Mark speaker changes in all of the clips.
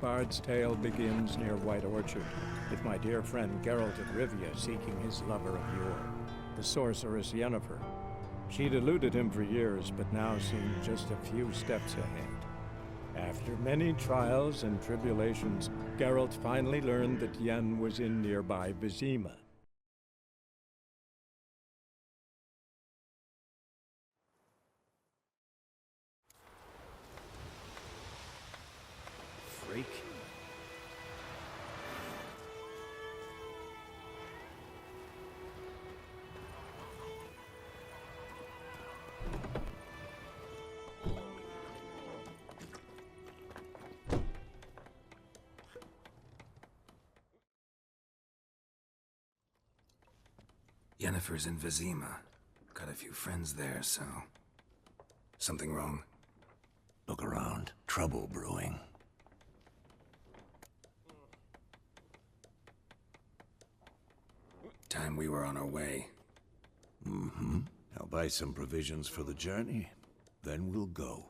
Speaker 1: bard's tale begins near White Orchard, with my dear friend Geralt of Rivia seeking his lover of yore, the sorceress Yennefer. She'd eluded him for years, but now seemed just a few steps ahead. After many trials and tribulations, Geralt finally learned that Yen was in nearby Wyzima.
Speaker 2: Freak.
Speaker 3: Yennefer's in Wyzima. Got a few friends there, so... Something wrong?
Speaker 2: Look around. Trouble brewing.
Speaker 3: Time we were on our way.
Speaker 2: Mm-hmm. I'll buy some provisions for the journey, then we'll go.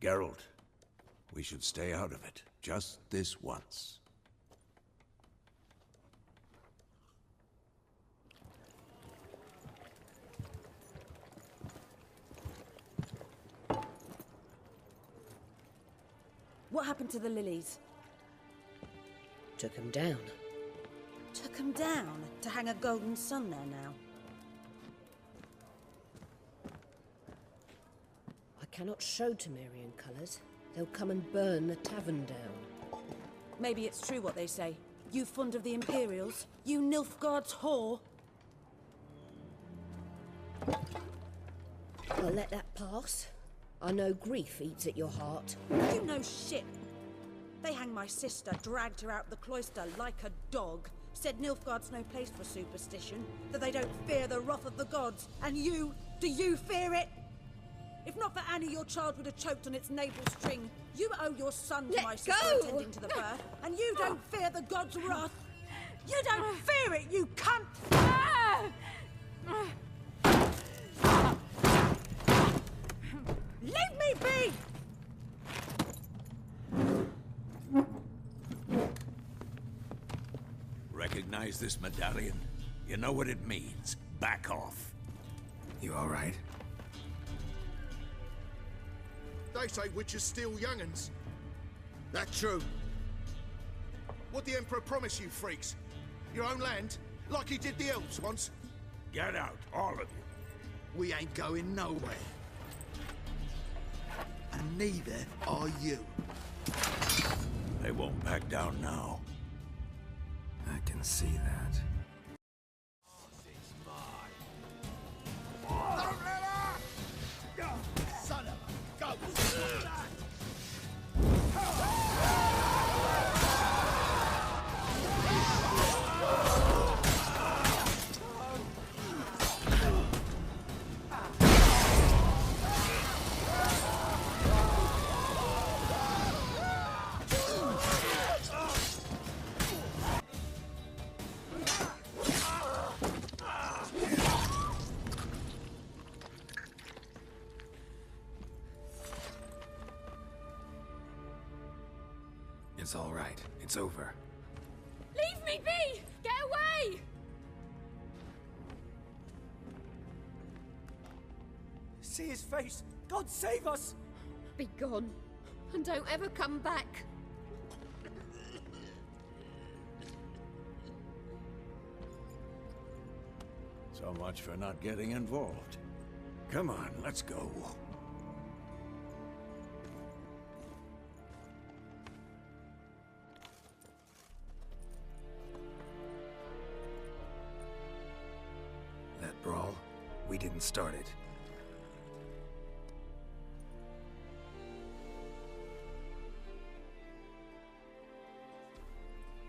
Speaker 2: Geralt, we should stay out of it, just this once.
Speaker 4: What happened to the lilies?
Speaker 5: Took him down.
Speaker 4: Took them down to hang a golden sun there now.
Speaker 5: I cannot show Temerian colours. They'll come and burn the tavern down.
Speaker 4: Maybe it's true what they say. You fond of the Imperials? You Nilfgaard's whore?
Speaker 5: I'll let that pass. I know grief eats at your heart.
Speaker 4: You know shit. They hanged my sister, dragged her out the cloister like a dog. Said Nilfgaard's no place for superstition, that they don't fear the wrath of the gods. And you, do you fear it? If not for Annie, your child would have choked on its navel string. You owe your son to my sister attending to the birth, and you don't fear the gods' wrath. You don't fear it, you cunt! Leave me be!
Speaker 2: Recognize this medallion? You know what it means. Back off.
Speaker 3: You all right?
Speaker 6: They say witches steal young'uns. That true? What the Emperor promise you, freaks? Your own land? Like he did the elves once?
Speaker 2: Get out, all of you.
Speaker 6: We ain't going nowhere. And neither are you.
Speaker 2: They won't back down now.
Speaker 3: I can see that.
Speaker 6: Don't let her! Son of a ghost!
Speaker 3: It's all right. It's over.
Speaker 7: Leave me be! Get away!
Speaker 8: See his face! God save us!
Speaker 7: Be gone, and don't ever come back.
Speaker 2: So much for not getting involved. Come on, let's go.
Speaker 3: That brawl, we didn't start it.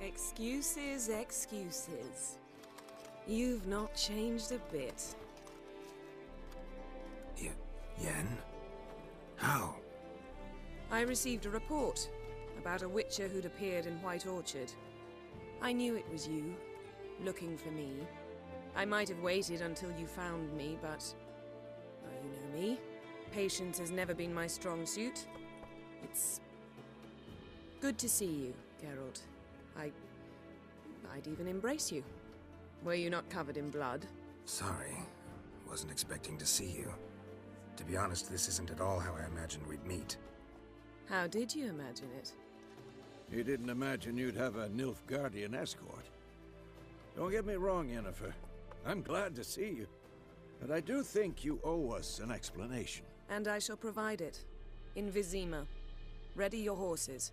Speaker 9: Excuses, excuses. You've not changed a bit.
Speaker 3: Yen? How?
Speaker 9: I received a report about a witcher who'd appeared in White Orchard. I knew it was you, looking for me. I might have waited until you found me, but... well, you know me. Patience has never been my strong suit. It's Good to see you, Geralt. I'd even embrace you. Were you not covered in blood?
Speaker 3: Sorry. Wasn't expecting to see you. To be honest, this isn't at all how I imagined we'd meet.
Speaker 9: How did you imagine it?
Speaker 2: You didn't imagine you'd have a Nilfgaardian escort. Don't get me wrong, Yennefer. I'm glad to see you. But I do think you owe us an explanation.
Speaker 9: And I shall provide it. In Wyzima. Ready your horses.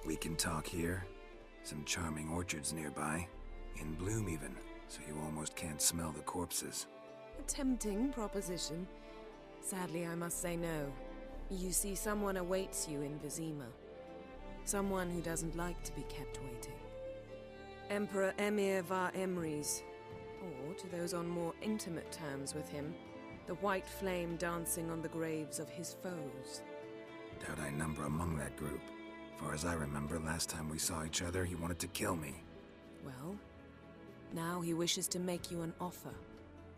Speaker 3: We can talk here. Some charming orchards nearby. In bloom even, so you almost can't smell the corpses.
Speaker 9: A tempting proposition. Sadly, I must say no. You see, someone awaits you in Wyzima. Someone who doesn't like to be kept waiting. Emperor Emir var Emrys. Or, to those on more intimate terms with him, the white flame dancing on the graves of his foes.
Speaker 3: Doubt I number among that group. Far as I remember, last time we saw each other, he wanted to kill me.
Speaker 9: Well, now he wishes to make you an offer.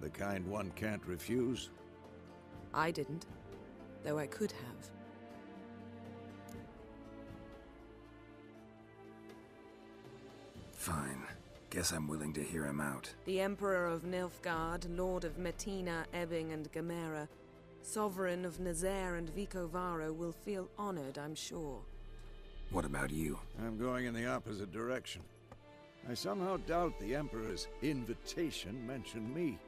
Speaker 2: The kind one can't refuse?
Speaker 9: I didn't, though I could have.
Speaker 3: Fine. Guess I'm willing to hear him out.
Speaker 9: The Emperor of Nilfgaard, Lord of Metina, Ebbing, and Gamera, Sovereign of Nazaire and Vicovaro will feel honored, I'm sure.
Speaker 3: What about you?
Speaker 2: I'm going in the opposite direction. I somehow doubt the Emperor's invitation mentioned me.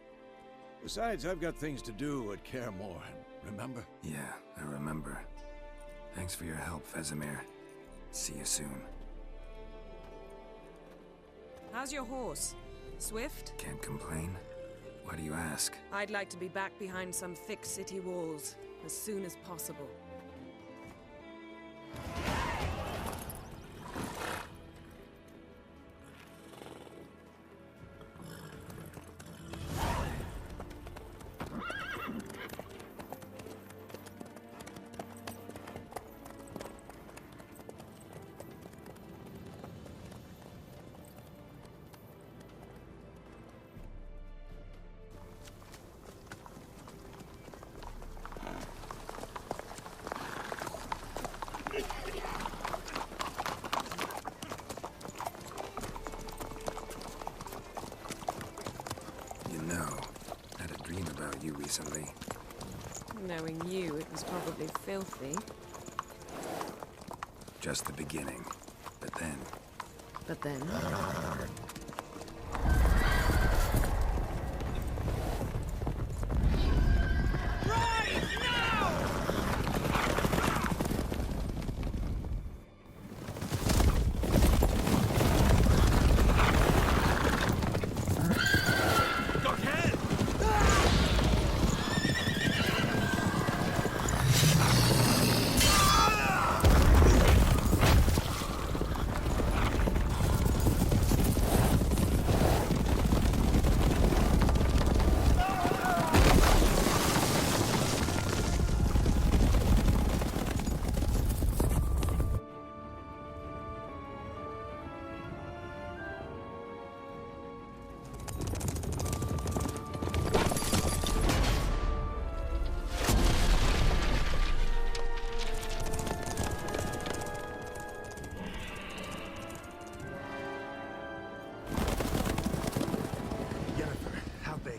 Speaker 2: Besides, I've got things to do at Kaer Morhen, remember?
Speaker 3: Yeah, I remember. Thanks for your help, Vesemir. See you soon.
Speaker 9: How's your horse? Swift?
Speaker 3: Can't complain. Why do you ask?
Speaker 9: I'd like to be back behind some thick city walls as soon as possible.
Speaker 3: You recently.
Speaker 9: Knowing you, it was probably filthy.
Speaker 3: Just the beginning. But then...
Speaker 9: But then?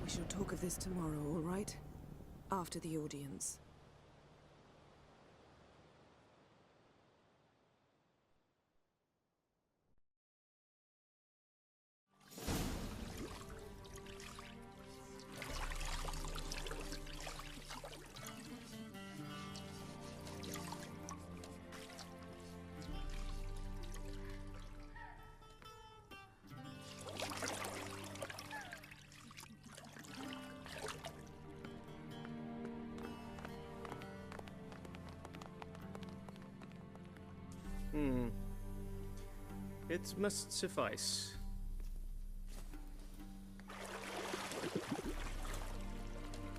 Speaker 9: We shall talk of this tomorrow, all right? After the audience.
Speaker 10: It must suffice.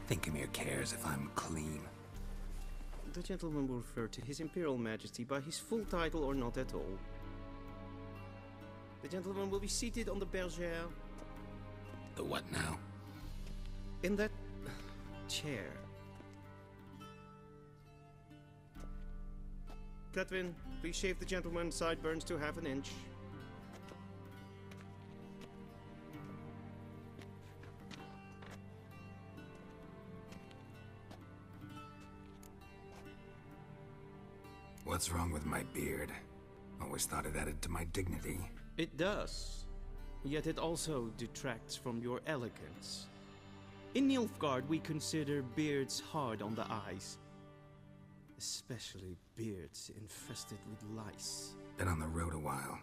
Speaker 3: Thinkemere cares if I'm clean.
Speaker 10: The gentleman will refer to His Imperial Majesty by his full title or not at all. The gentleman will be seated on the bergère.
Speaker 3: The what now?
Speaker 10: In that chair. Cletwin, please shave the gentleman's sideburns to half an inch.
Speaker 3: What's wrong with my beard? Always thought it added to my dignity.
Speaker 10: It does. Yet it also detracts from your elegance. In Nilfgaard, we consider beards hard on the eyes. Especially beards infested with lice.
Speaker 3: Been on the road a while.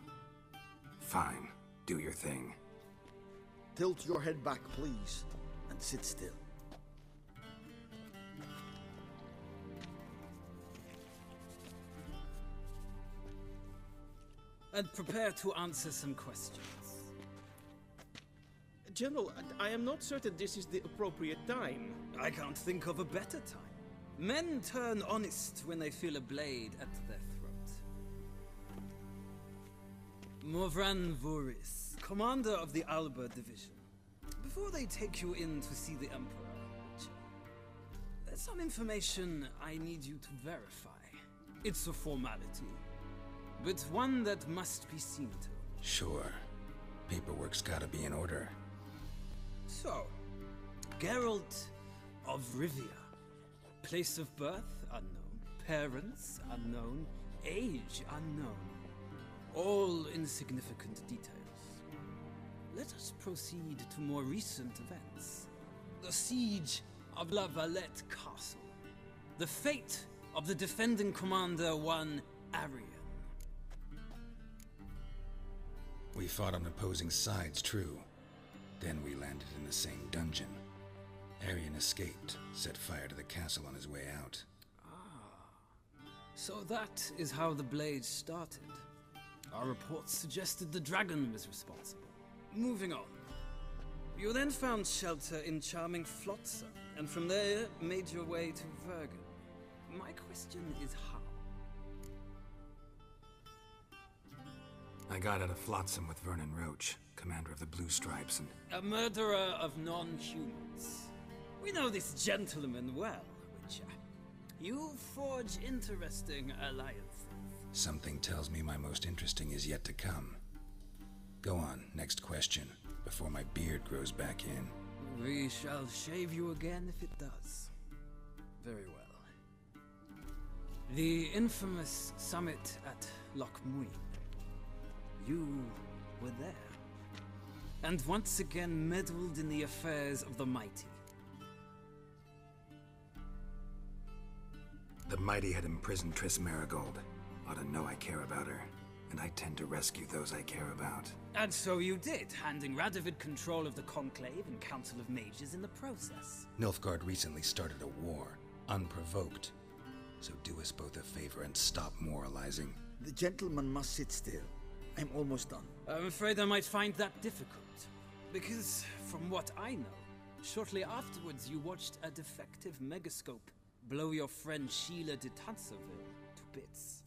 Speaker 3: Fine, do your thing.
Speaker 6: Tilt your head back, please, and sit still.
Speaker 11: And prepare to answer some questions.
Speaker 10: General, I am not certain this is the appropriate time.
Speaker 11: I can't think of a better time. Men turn honest when they feel a blade at their throat. Morvran Voris, commander of the Alba Division. Before they take you in to see the Emperor, there's some information I need you to verify. It's a formality, but one that must be seen to.
Speaker 3: Sure. Paperwork's gotta be in order.
Speaker 11: So, Geralt of Rivia. Place of birth unknown, parents unknown, age unknown. All insignificant details. Let us proceed to more recent events. The siege of La Valette Castle. The fate of the defending commander, one Arian.
Speaker 3: We fought on opposing sides, true. Then we landed in the same dungeon. Arian escaped, set fire to the castle on his way out.
Speaker 11: So that is how the blade started. Our reports suggested the dragon was responsible. Moving on. You then found shelter in charming Flotsam, and from there made your way to Vergen. My question is how?
Speaker 3: I got out of Flotsam with Vernon Roach, commander of the Blue Stripes, and...
Speaker 11: A murderer of non-humans. We know this gentleman well, Witcher. You forge interesting alliances.
Speaker 3: Something tells me my most interesting is yet to come. Go on, next question, before my beard grows back in.
Speaker 11: We shall shave you again if it does. Very well. The infamous summit at Loch Muin. You were there. And once again meddled in the affairs of the mighty.
Speaker 3: The mighty had imprisoned Triss Marigold. Ought to know I care about her, and I tend to rescue those I care about.
Speaker 11: And so you did, handing Radovid control of the Conclave and Council of Mages in the process.
Speaker 3: Nilfgaard recently started a war, unprovoked. So do us both a favor and stop moralizing.
Speaker 6: The gentleman must sit still. I'm almost done.
Speaker 11: I'm afraid I might find that difficult. Because, from what I know, shortly afterwards you watched a defective megascope blow your friend Sheila de Tanserville to bits.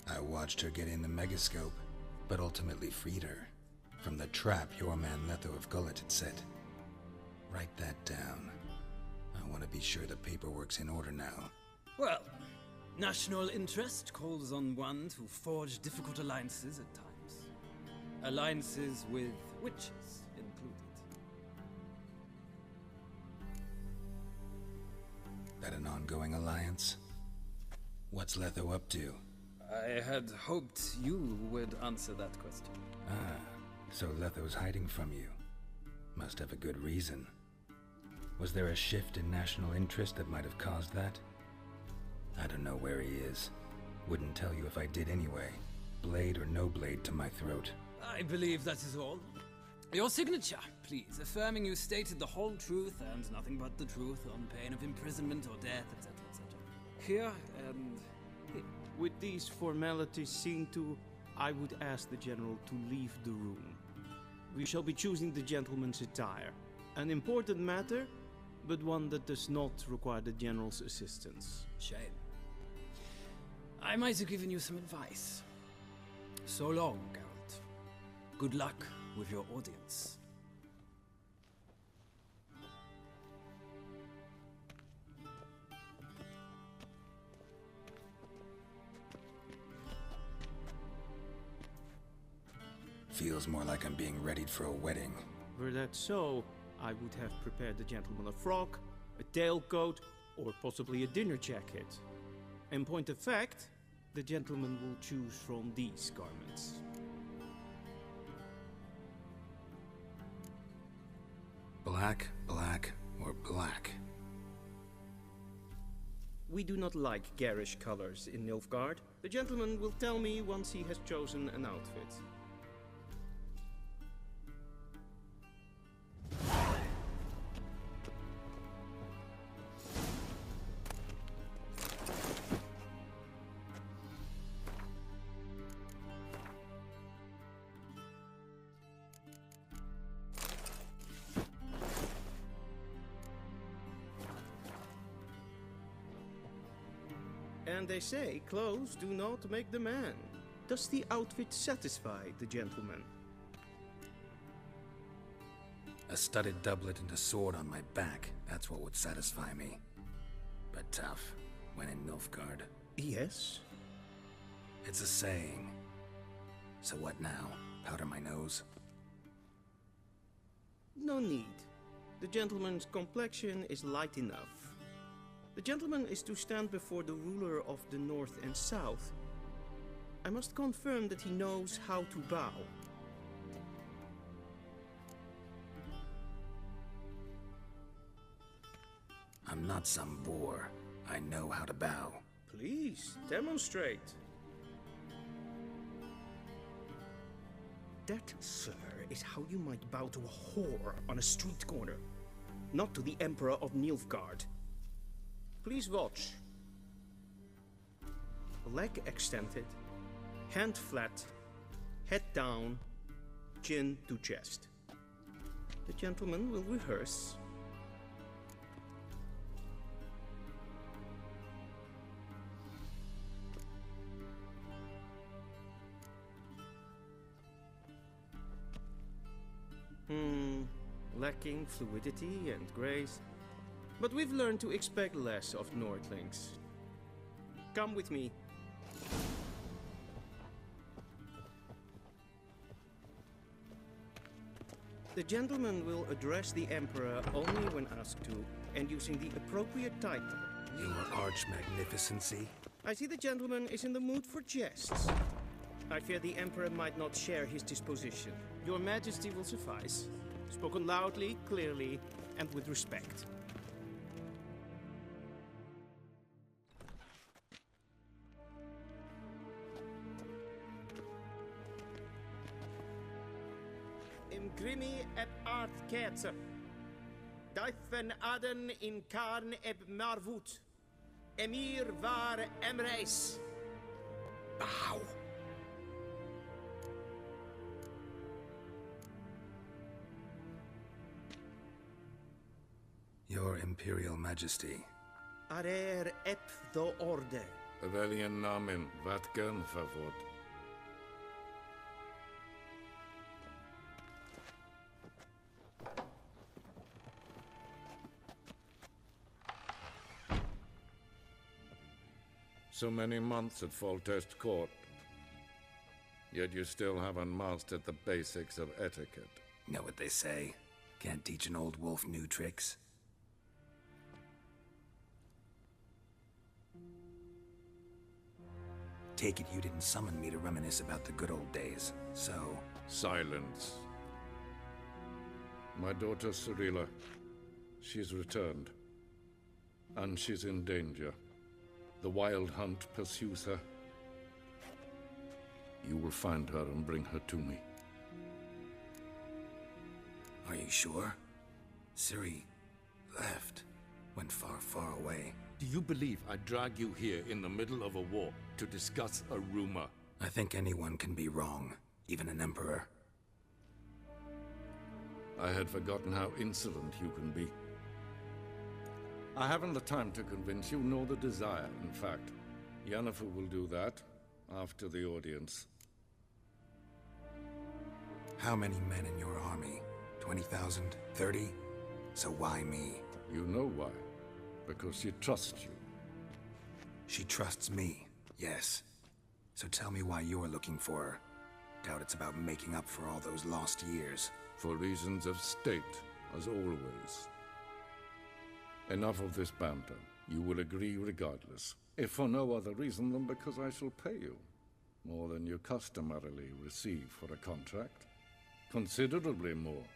Speaker 3: I watched her get in the megascope, but ultimately freed her from the trap your man Letho of Gullet had set. Write that down. I want to be sure the paperwork's in order now.
Speaker 11: Well, national interest calls on one to forge difficult alliances at times. Alliances with witches included.
Speaker 3: That an ongoing alliance? What's Letho up to?
Speaker 11: I had hoped you would answer that question.
Speaker 3: Ah, so Letho's hiding from you. Must have a good reason. Was there a shift in national interest that might have caused that? I don't know where he is. Wouldn't tell you if I did anyway. Blade or no blade to my throat.
Speaker 11: I believe that is all. Your signature, please, affirming you stated the whole truth and nothing but the truth on pain of imprisonment or death, etc., etc. Here and here.
Speaker 10: With these formalities seen to, I would ask the General to leave the room. We shall be choosing the gentleman's attire. An important matter, but one that does not require the General's assistance.
Speaker 11: Shame. I might have given you some advice. So long, Geralt. Good luck with your audience.
Speaker 3: feels more like I'm being readied for a wedding.
Speaker 10: Were that so, I would have prepared the gentleman a frock, a tailcoat, or possibly a dinner jacket. In point of fact, the gentleman will choose from these garments.
Speaker 3: Black, black, or black?
Speaker 10: We do not like garish colors in Nilfgaard. The gentleman will tell me once he has chosen an outfit. And they say clothes do not make the man. Does the outfit satisfy the gentleman?
Speaker 3: A studded doublet and a sword on my back, that's what would satisfy me. But tough, when in Nilfgaard.
Speaker 10: Yes?
Speaker 3: It's a saying. So what now? Powder my nose?
Speaker 10: No need. The gentleman's complexion is light enough. The gentleman is to stand before the ruler of the North and South. I must confirm that he knows how to bow.
Speaker 3: I'm not some boor. I know how to bow.
Speaker 10: Please, demonstrate. That, sir, is how you might bow to a whore on a street corner, not to the Emperor of Nilfgaard. Please watch. Leg extended, hand flat, head down, chin to chest. The gentleman will rehearse. Lacking fluidity and grace. But we've learned to expect less of Nordlings. Come with me. The gentleman will address the Emperor only when asked to, and using the appropriate title.
Speaker 3: Your Arch-Magnificency?
Speaker 10: I see the gentleman is in the mood for jests. I fear the Emperor might not share his disposition. Your Majesty will suffice. Spoken loudly, clearly, and with respect. Imgrimi eb art ketzer. Daifen aden in karn eb marvut. Emir var emreis. Bow.
Speaker 3: Your Imperial Majesty.
Speaker 10: Arer ep the orde.
Speaker 12: Weljen namen, wat kan favor? So many months at Foltest Court. Yet you still haven't mastered the basics of etiquette.
Speaker 3: Know what they say? Can't teach an old wolf new tricks. Take it you didn't summon me to reminisce about the good old days, so...
Speaker 12: Silence. My daughter Cirilla, she's returned. And she's in danger. The Wild Hunt pursues her. You will find her and bring her to me.
Speaker 3: Are you sure? Ciri left. Went far, far away.
Speaker 12: Do you believe I drag you here in the middle of a war to discuss a rumor?
Speaker 3: I think anyone can be wrong, even an emperor.
Speaker 12: I had forgotten how insolent you can be. I haven't the time to convince you, nor the desire, in fact. Yennefer will do that after the audience.
Speaker 3: How many men in your army? 20,000? 30? So why me?
Speaker 12: You know why. Because she trusts you.
Speaker 3: She trusts me, yes. So tell me why you're looking for her. Doubt it's about making up for all those lost years.
Speaker 12: For reasons of state, as always. Enough of this banter. You will agree regardless. If for no other reason than because I shall pay you. More than you customarily receive for a contract. Considerably more.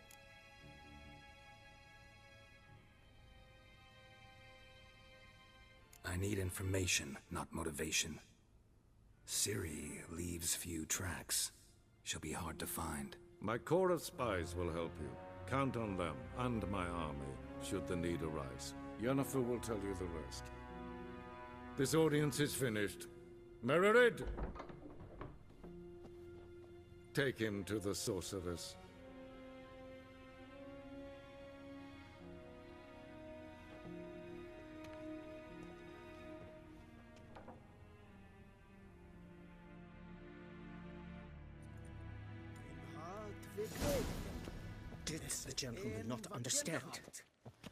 Speaker 3: I need information, not motivation. Ciri leaves few tracks. She'll be hard to find.
Speaker 12: My corps of spies will help you. Count on them, and my army, should the need arise. Yennefer will tell you the rest. This audience is finished. Mererid! Take him to the sorceress.
Speaker 13: Did the gentleman not understand?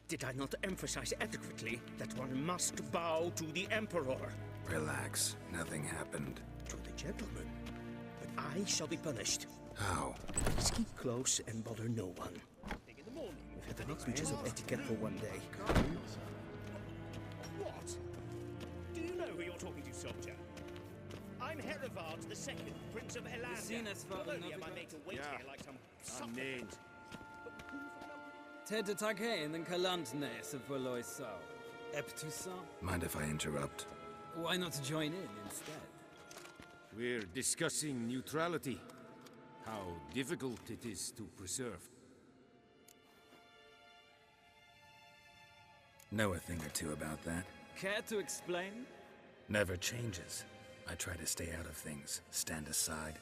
Speaker 13: Did I not emphasize adequately that one must bow to the Emperor?
Speaker 3: Relax. Nothing happened.
Speaker 13: To the gentleman. But I shall be punished.
Speaker 3: How?
Speaker 13: Let's keep close and bother no one. In the morning. We've had enough breaches of etiquette for one day.
Speaker 14: What? Do you know who you're talking to, soldier? I'm Herivard II, Prince of Elander. Not only am I made to wait here like some suppliant.
Speaker 11: Ted Takein and Kalantnes of Voloisau. Eptusa?
Speaker 3: Mind if I interrupt?
Speaker 11: Why not join in instead?
Speaker 15: We're discussing neutrality. How difficult it is to preserve.
Speaker 3: Know a thing or two about that?
Speaker 11: Care to explain?
Speaker 3: Never changes. I try to stay out of things, stand aside.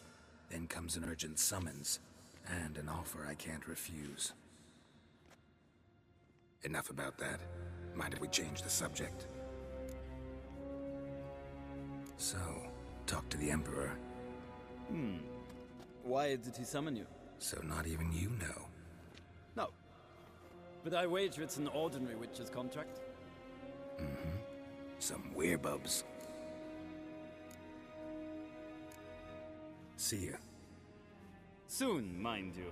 Speaker 3: Then comes an urgent summons, and an offer I can't refuse. Enough about that. Mind if we change the subject? So, talk to the Emperor.
Speaker 11: Why did he summon you?
Speaker 3: So not even you know.
Speaker 11: No. But I wager it's an ordinary witcher's contract.
Speaker 3: Mm-hmm. Some werebubs. See ya.
Speaker 11: Soon, mind you.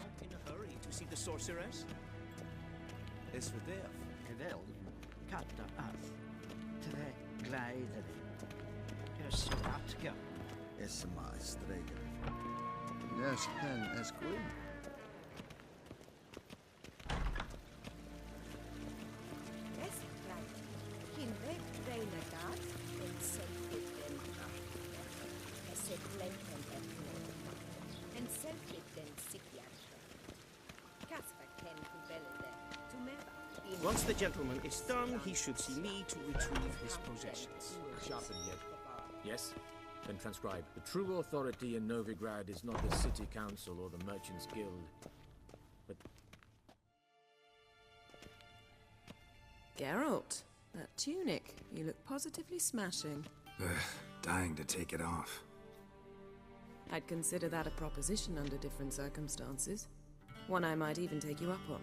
Speaker 14: Not in a hurry to see the sorceress?
Speaker 16: SVDF, geweld, katta af, tre gleider, skatka, streger, nes hen queen.
Speaker 14: Once the gentleman is done, he should see me to retrieve his possessions.
Speaker 17: Sharpen yet. Yes? Then transcribe. The true authority in Novigrad is not the city council or the merchants' guild, but...
Speaker 9: Geralt, that tunic. You look positively smashing.
Speaker 3: Ugh, dying to take it off.
Speaker 9: I'd consider that a proposition under different circumstances. One I might even take you up on.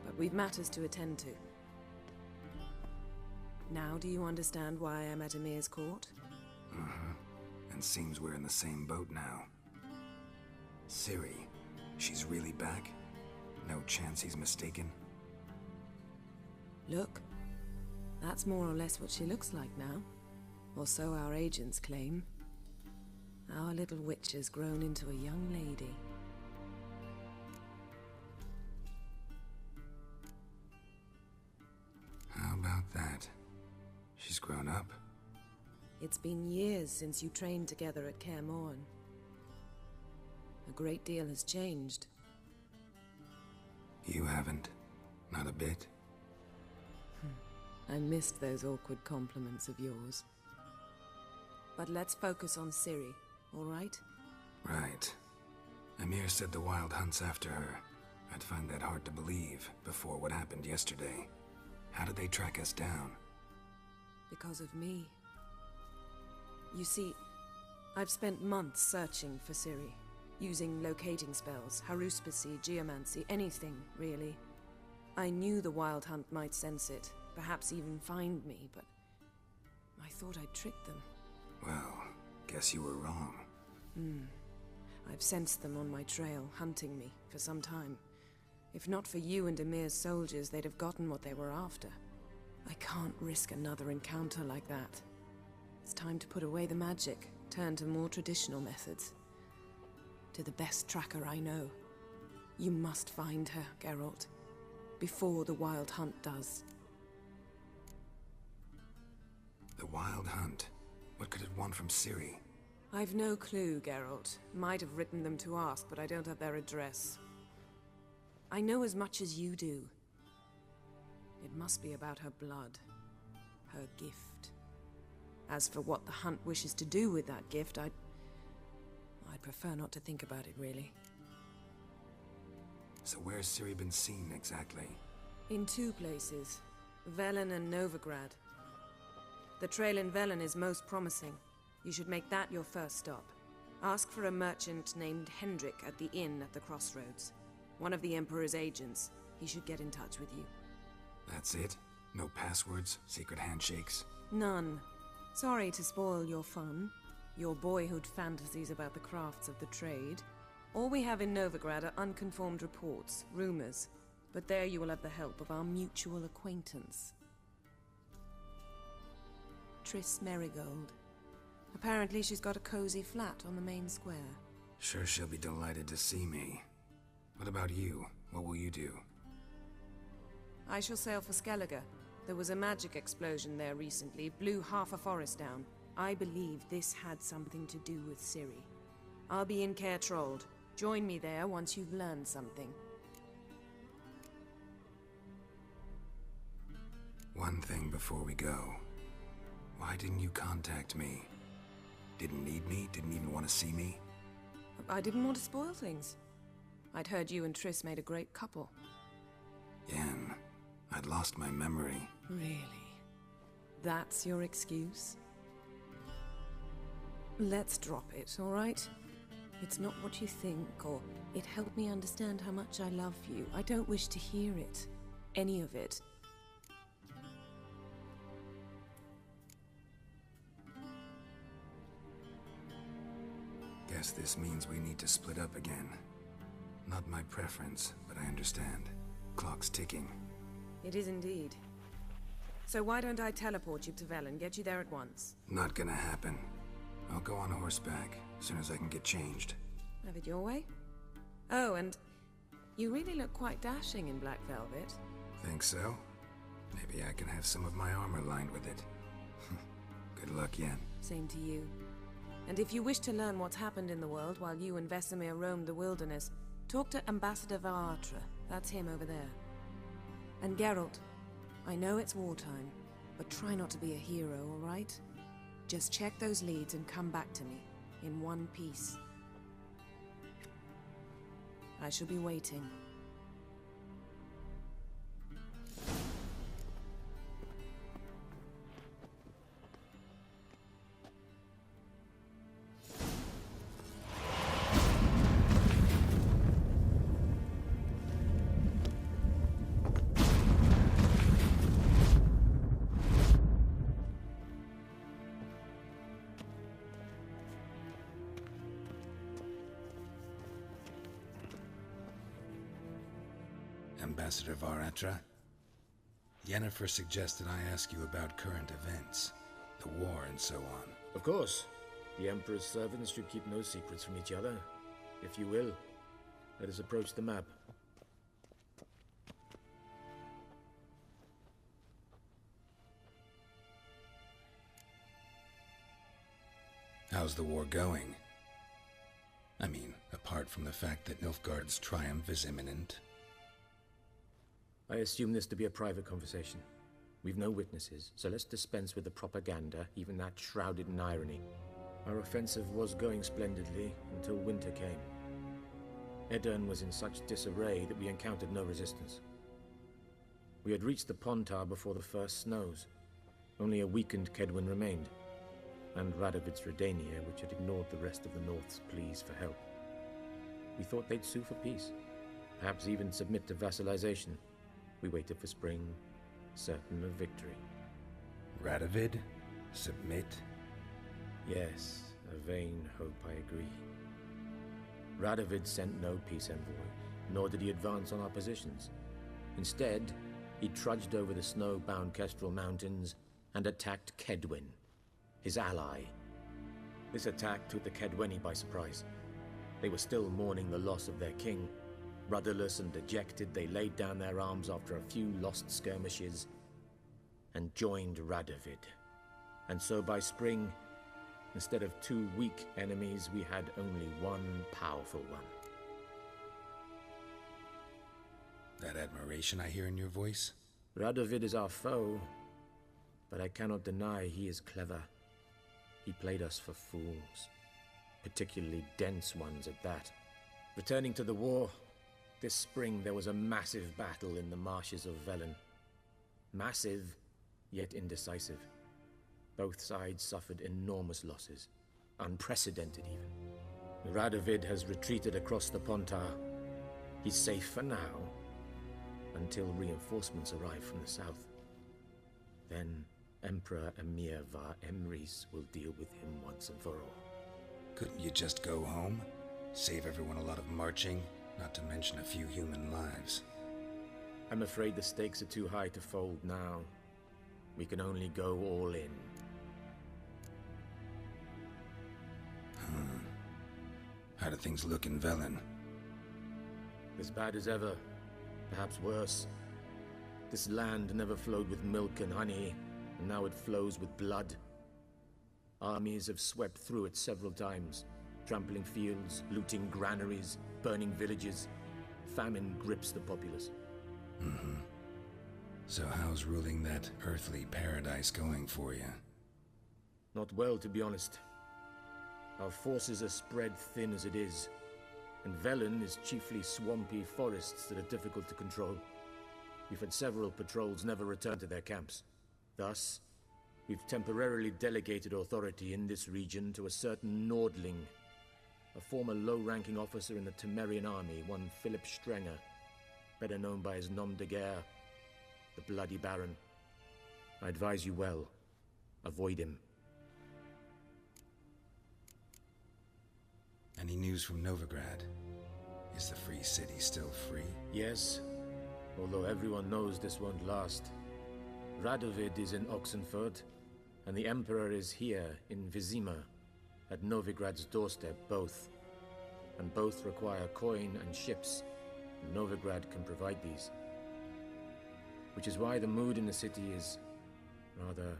Speaker 9: But we've matters to attend to. Now do you understand why I'm at Emir's court?
Speaker 3: Uh-huh. And seems we're in the same boat now. Ciri, she's really back? No chance he's mistaken?
Speaker 9: Look, that's more or less what she looks like now. Or so our agents claim. Our little witch has grown into a young lady.
Speaker 3: How about that? She's grown up.
Speaker 9: It's been years since you trained together at Kaer Morhen. A great deal has changed.
Speaker 3: You haven't. Not a bit.
Speaker 9: I missed those awkward compliments of yours. But let's focus on Ciri, all right?
Speaker 3: Right. Emir said the Wild hunts after her. I'd find that hard to believe before what happened yesterday. How did they track us down?
Speaker 9: Because of me. You see, I've spent months searching for Ciri, using locating spells, haruspicy, geomancy, anything, really. I knew the Wild Hunt might sense it, perhaps even find me, but I thought I'd tricked them.
Speaker 3: Well, guess you were wrong.
Speaker 9: I've sensed them on my trail, hunting me, for some time. If not for you and Emir's soldiers, they'd have gotten what they were after. I can't risk another encounter like that. It's time to put away the magic, turn to more traditional methods. To the best tracker I know. You must find her, Geralt. Before the Wild Hunt does.
Speaker 3: The Wild Hunt? What could it want from Ciri?
Speaker 9: I've no clue, Geralt. Might have written them to ask, but I don't have their address. I know as much as you do. It must be about her blood. Her gift. As for what the Hunt wishes to do with that gift, I'd prefer not to think about it, really.
Speaker 3: So where's Ciri been seen, exactly?
Speaker 9: In two places. Velen and Novigrad. The trail in Velen is most promising. You should make that your first stop. Ask for a merchant named Hendrik at the inn at the crossroads. One of the Emperor's agents. He should get in touch with you.
Speaker 3: That's it? No passwords? Secret handshakes?
Speaker 9: None. Sorry to spoil your fun. Your boyhood fantasies about the crafts of the trade. All we have in Novigrad are unconfirmed reports, rumors. But there you will have the help of our mutual acquaintance. Triss Merigold. Apparently she's got a cozy flat on the main square.
Speaker 3: Sure she'll be delighted to see me. What about you? What will you do?
Speaker 9: I shall sail for Skellige. There was a magic explosion there recently, blew half a forest down. I believe this had something to do with Ciri. I'll be in Caer Trold. Join me there once you've learned something.
Speaker 3: One thing before we go. Why didn't you contact me? Didn't need me? Didn't even want to see me?
Speaker 9: I didn't want to spoil things. I'd heard you and Triss made a great couple.
Speaker 3: Yen, I'd lost my memory.
Speaker 9: Really? That's your excuse? Let's drop it, all right? It's not what you think, or it helped me understand how much I love you. I don't wish to hear it. Any of it.
Speaker 3: Guess this means we need to split up again. Not my preference, but I understand. Clock's ticking.
Speaker 9: It is indeed. So why don't I teleport you to Velen, get you there at once?
Speaker 3: Not gonna happen. I'll go on horseback, as soon as I can get changed.
Speaker 9: Have it your way? Oh, and you really look quite dashing in black velvet.
Speaker 3: Think so? Maybe I can have some of my armor lined with it. Good luck, Yen.
Speaker 9: Same to you. And if you wish to learn what's happened in the world while you and Vesemir roamed the wilderness, talk to Ambassador Varatra. That's him over there. And Geralt, I know it's wartime, but try not to be a hero, all right? Just check those leads and come back to me, in one piece. I shall be waiting.
Speaker 3: Ambassador Varatra? Yennefer suggested I ask you about current events, the war and so on.
Speaker 17: Of course. The Emperor's servants should keep no secrets from each other. If you will, let us approach the map.
Speaker 3: How's the war going? I mean, apart from the fact that Nilfgaard's triumph is imminent.
Speaker 17: I assume this to be a private conversation. We've no witnesses, so let's dispense with the propaganda, even that shrouded in irony. Our offensive was going splendidly until winter came. Edirn was in such disarray that we encountered no resistance. We had reached the Pontar before the first snows. Only a weakened Kedwin remained, and Radovid's Redania, which had ignored the rest of the North's pleas for help. We thought they'd sue for peace, perhaps even submit to vassalization. We waited for spring, certain of victory.
Speaker 3: Radovid? Submit?
Speaker 17: Yes, a vain hope, I agree. Radovid sent no peace envoy, nor did he advance on our positions. Instead, he trudged over the snow-bound Kestrel Mountains and attacked Kedwen, his ally. This attack took the Kedweni by surprise. They were still mourning the loss of their king. Rudderless and dejected, they laid down their arms after a few lost skirmishes and joined Radovid. And so by spring, instead of 2 weak enemies, we had only one powerful one.
Speaker 3: That admiration I hear in your voice?
Speaker 17: Radovid is our foe, but I cannot deny he is clever. He played us for fools, particularly dense ones at that. Returning to the war, this spring there was a massive battle in the marshes of Velen. Massive, yet indecisive. Both sides suffered enormous losses, unprecedented even. Radovid has retreated across the Pontar. He's safe for now, until reinforcements arrive from the south. Then Emperor Emir var Emrys will deal with him once and for all.
Speaker 3: Couldn't you just go home? Save everyone a lot of marching, not to mention a few human lives.
Speaker 17: I'm afraid the stakes are too high to fold now. We can only go all in.
Speaker 3: How do things look in Velen?
Speaker 17: As bad as ever, perhaps worse. This land never flowed with milk and honey, and now it flows with blood. Armies have swept through it several times, trampling fields, looting granaries, burning villages. Famine grips the populace.
Speaker 3: So how's ruling that earthly paradise going for you?
Speaker 17: Not well, to be honest. Our forces are spread thin as it is, and Velen is chiefly swampy forests that are difficult to control. We've had several patrols never return to their camps. Thus, we've temporarily delegated authority in this region to a certain Nordling, a former low-ranking officer in the Temerian army, one Philip Strenger, better known by his nom de guerre, the Bloody Baron. I advise you well. Avoid him.
Speaker 3: Any news from Novigrad? Is the Free City still free?
Speaker 17: Yes, although everyone knows this won't last. Radovid is in Oxenford, and the Emperor is here in Wyzima, at Novigrad's doorstep, both. And both require coin and ships, and Novigrad can provide these. Which is why the mood in the city is rather,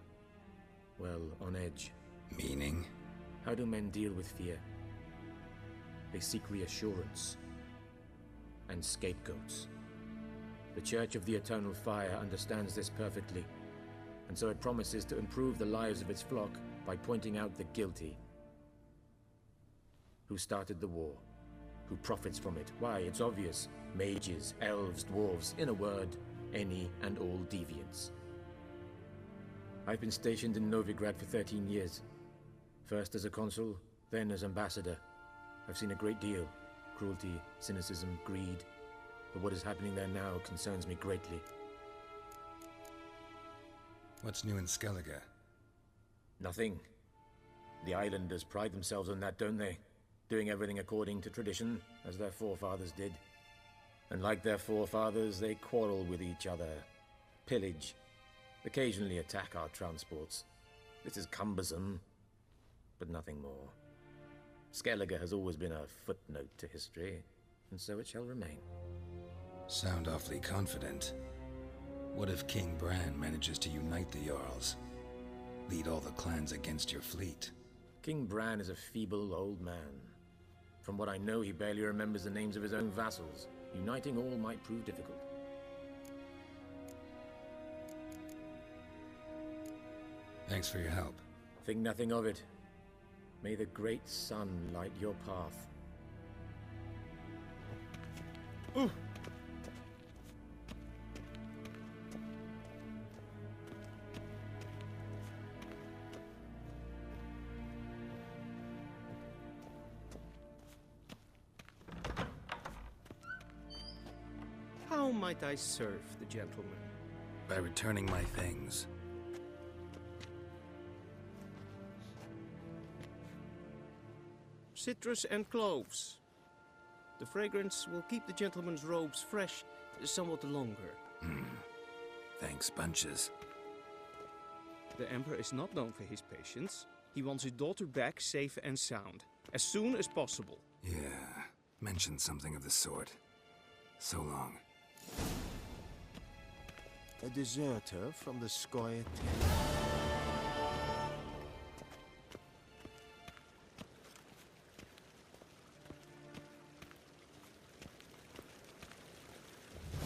Speaker 17: well, on edge.
Speaker 3: Meaning?
Speaker 17: How do men deal with fear? They seek reassurance and scapegoats. The Church of the Eternal Fire understands this perfectly, and so it promises to improve the lives of its flock by pointing out the guilty. Who started the war? Who profits from it? Why, it's obvious. Mages, elves, dwarves, in a word, any and all deviants. I've been stationed in Novigrad for 13 years. First as a consul, then as ambassador. I've seen a great deal. Cruelty, cynicism, greed. But what is happening there now concerns me greatly.
Speaker 3: What's new in Skellige?
Speaker 17: Nothing. The islanders pride themselves on that, don't they? Doing everything according to tradition, as their forefathers did. And like their forefathers, they quarrel with each other, pillage, occasionally attack our transports. This is cumbersome, but nothing more. Skellige has always been a footnote to history, and so it shall remain.
Speaker 3: Sound awfully confident. What if King Bran manages to unite the Jarls? Lead all the clans against your fleet?
Speaker 17: King Bran is a feeble old man. From what I know, he barely remembers the names of his own vassals. Uniting all might prove difficult.
Speaker 3: Thanks for your help.
Speaker 17: Think nothing of it. May the great sun light your path. Ooh.
Speaker 10: How might I serve the gentleman?
Speaker 3: By returning my things.
Speaker 10: citrus and cloves. The fragrance will keep the gentleman's robes fresh somewhat longer.
Speaker 3: Thanks, bunches.
Speaker 10: The Emperor is not known for his patience. He wants his daughter back safe and sound, as soon as possible.
Speaker 3: Yeah, mentioned something of the sort. So long.
Speaker 14: A deserter from the Scoia.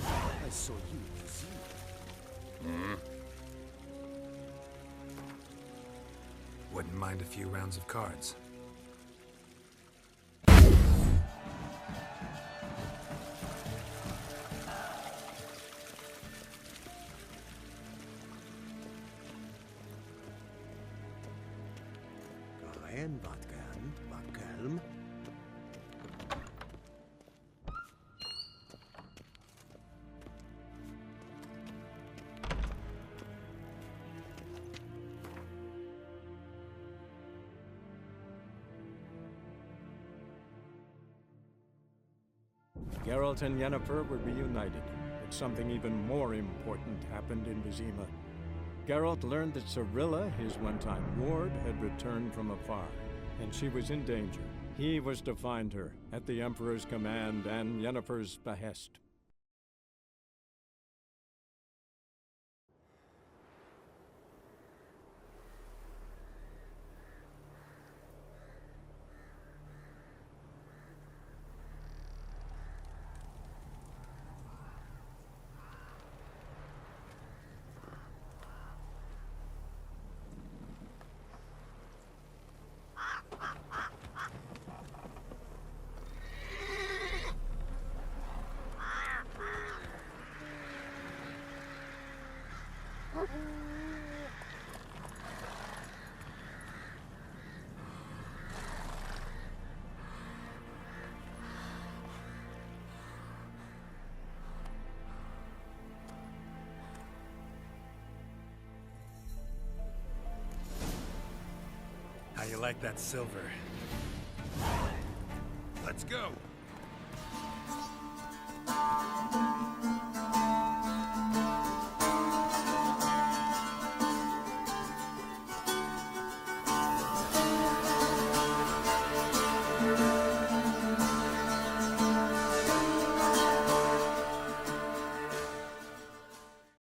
Speaker 14: I saw you in Wyzima.
Speaker 3: Wouldn't mind a few rounds of cards.
Speaker 14: En wat kalm.
Speaker 1: Geralt and Yennefer were reunited, but something even more important happened in Wyzima. Geralt learned that Cirilla, his one-time ward, had returned from afar, and she was in danger. He was to find her, at the Emperor's command and Yennefer's behest.
Speaker 3: How you like that silver?
Speaker 15: Let's go!